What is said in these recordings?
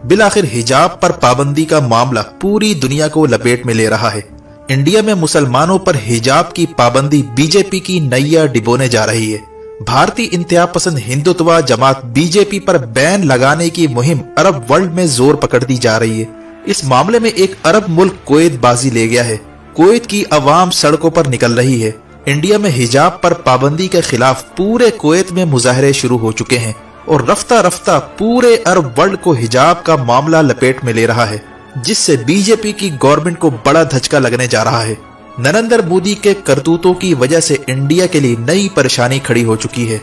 बिलाखिर हिजाब पर पाबंदी का मामला पूरी दुनिया को लपेट में ले रहा है। इंडिया में मुसलमानों पर हिजाब की पाबंदी बीजेपी की नैया डिबोने जा रही है। भारतीय इंतहा पसंद हिंदुत्व जमात बीजेपी पर बैन लगाने की मुहिम अरब वर्ल्ड में जोर पकड़ती जा रही है। इस मामले में एक अरब मुल्क कुवैत बाजी ले गया है। कुवैत की अवाम सड़कों पर निकल रही है। इंडिया में हिजाब पर पाबंदी के खिलाफ पूरे कुवैत में मुजाहरे शुरू हो चुके हैं और रफ्ता रफ्ता पूरे अरब वर्ल्ड को हिजाब का मामला लपेट में ले रहा है, जिससे बीजेपी की गवर्नमेंट को बड़ा धचका लगने जा रहा है। नरेंद्र मोदी के करतूतों की वजह से इंडिया के लिए नई परेशानी खड़ी हो चुकी है।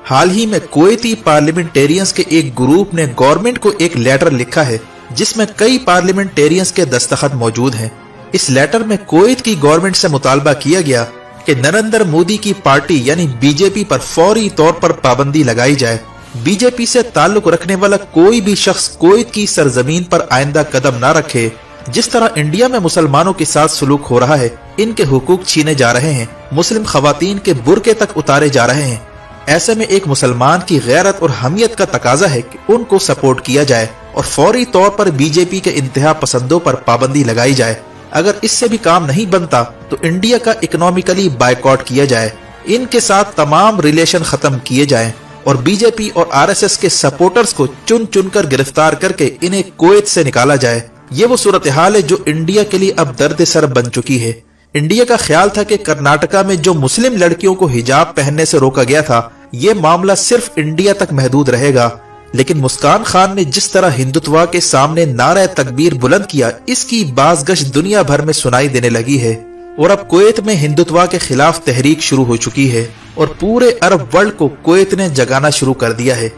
हाल ही में कुवैती पार्लियामेंटेरियंस के एक ग्रुप ने गवर्नमेंट को एक लेटर लिखा है जिसमें कई पार्लियामेंटेरियंस के दस्तखत मौजूद हैं। इस लेटर में कुवैत की गवर्नमेंट से मुतालबा किया गया कि नरेंद्र मोदी की पार्टी यानी बीजेपी पर फौरी तौर पर पाबंदी लगाई जाए। बीजेपी से ताल्लुक रखने वाला कोई भी शख्स कुवैत की सरजमीन पर आइंदा कदम न रखे। जिस तरह इंडिया में मुसलमानों के साथ सलूक हो रहा है, इनके हुकूक छीने जा रहे हैं, मुस्लिम खवातीन के बुरके तक उतारे जा रहे हैं। ऐसे में एक मुसलमान की गैरत और हमियत का तकाजा है कि उनको सपोर्ट किया जाए और फौरी तौर पर बीजेपी के इंतहा पसंदों पर पाबंदी लगाई जाए। अगर इससे भी काम नहीं बनता तो इंडिया का इकोनॉमिकली बायकॉट किया जाए, इनके साथ तमाम रिलेशन खत्म किए जाएं और बीजेपी और आरएसएस के सपोर्टर्स को चुन चुन कर गिरफ्तार करके इन्हें कुवैत से निकाला जाए। ये वो सूरत हाल है जो इंडिया के लिए अब दर्द सर बन चुकी है। इंडिया का ख्याल था कि कर्नाटका में जो मुस्लिम लड़कियों को हिजाब पहनने से रोका गया था, ये मामला सिर्फ इंडिया तक महदूद रहेगा, लेकिन मुस्कान खान ने जिस तरह हिंदुत्व के सामने नारे तकबीर बुलंद किया, इसकी बाज़गश दुनिया भर में सुनाई देने लगी है और अब कुवैत में हिंदुत्व के खिलाफ तहरीक शुरू हो चुकी है और पूरे अरब वर्ल्ड को कुवैत ने जगाना शुरू कर दिया है।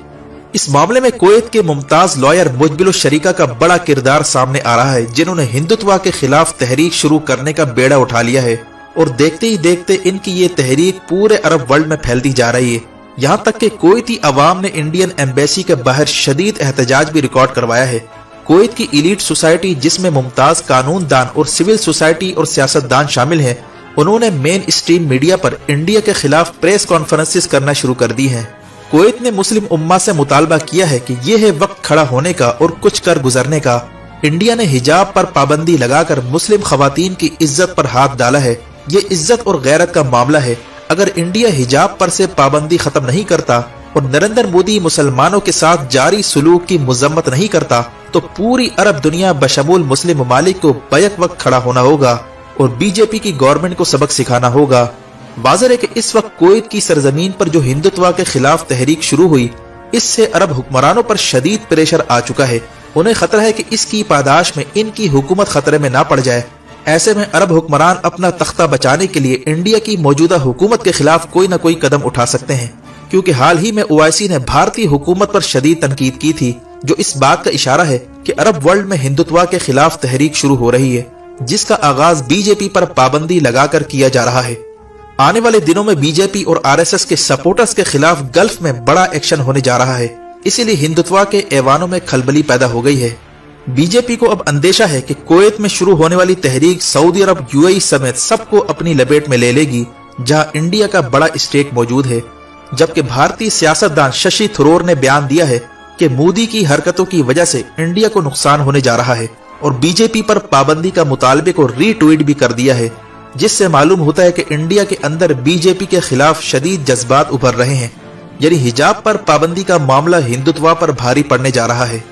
इस मामले में कुवैत के मुमताज लॉयर मुजबिल शरीका का बड़ा किरदार सामने आ रहा है, जिन्होंने हिंदुत्व के खिलाफ तहरीक शुरू करने का बेड़ा उठा लिया है और देखते ही देखते इनकी ये तहरीक पूरे अरब वर्ल्ड में फैलती जा रही है। यहाँ तक कि कुवैती अवाम ने इंडियन एम्बेसी के बाहर शदीद एहतजाज भी रिकॉर्ड करवाया है। कुवैत की इलीट सोसाइटी, जिसमें मुमताज कानून दान और सिविल सोसाइटी और सियासतदान शामिल हैं, उन्होंने मेन स्ट्रीम मीडिया पर इंडिया के खिलाफ प्रेस कॉन्फ्रेंसेस करना शुरू कर दी हैं। कुवैत ने मुस्लिम उम्मा से मुतालबा किया है कि यह है वक्त खड़ा होने का और कुछ कर गुजरने का। इंडिया ने हिजाब पर पाबंदी लगाकर मुस्लिम खवातीन की इज्जत पर हाथ डाला है। ये इज्जत और गैरत का मामला है। अगर इंडिया हिजाब पर से पाबंदी खत्म नहीं करता और नरेंद्र मोदी मुसलमानों के साथ जारी सलूक की मजम्मत नहीं करता तो पूरी अरब दुनिया बशमूल मुस्लिम ममालिक को बैक वक्त खड़ा होना होगा और बीजेपी की गवर्नमेंट को सबक सिखाना होगा। वाज़ेह है कि इस वक्त कुवैत की सरजमीन पर जो हिंदुत्व के खिलाफ तहरीक शुरू हुई, इससे अरब हुक्मरानों पर शदीद प्रेशर आ चुका है। उन्हें खतरा है कि इसकी पादाश में इनकी हुकूमत खतरे में ना पड़ जाए। ऐसे में अरब हुक्मरान अपना तख्ता बचाने के लिए इंडिया की मौजूदा हुकूमत के खिलाफ कोई न कोई कदम उठा सकते हैं, क्योंकि हाल ही में ओआईसी ने भारतीय हुकूमत पर शदीद तनकीद की थी, जो इस बात का इशारा है कि अरब वर्ल्ड में हिंदुत्व के खिलाफ तहरीक शुरू हो रही है, जिसका आगाज बीजेपी पर पाबंदी लगाकर किया जा रहा है। आने वाले दिनों में बीजेपी और आरएसएस के सपोर्टर्स के खिलाफ गल्फ में बड़ा एक्शन होने जा रहा है, इसीलिए हिंदुत्व के ऐवानों में खलबली पैदा हो गई है। बीजेपी को अब अंदेशा है कि कुवैत में शुरू होने वाली तहरीक सऊदी अरब, यूएई समेत सबको अपनी लपेट में ले लेगी, जहां इंडिया का बड़ा स्टेक मौजूद है। जबकि भारतीय सियासतदान शशि थरूर ने बयान दिया है कि मोदी की हरकतों की वजह से इंडिया को नुकसान होने जा रहा है और बीजेपी पर पाबंदी का मुतालबे को रीट्वीट भी कर दिया है, जिससे मालूम होता है कि इंडिया के अंदर बीजेपी के खिलाफ शदीद जज्बात उभर रहे हैं। यानी हिजाब पर पाबंदी का मामला हिंदुत्व पर भारी पड़ने जा रहा है।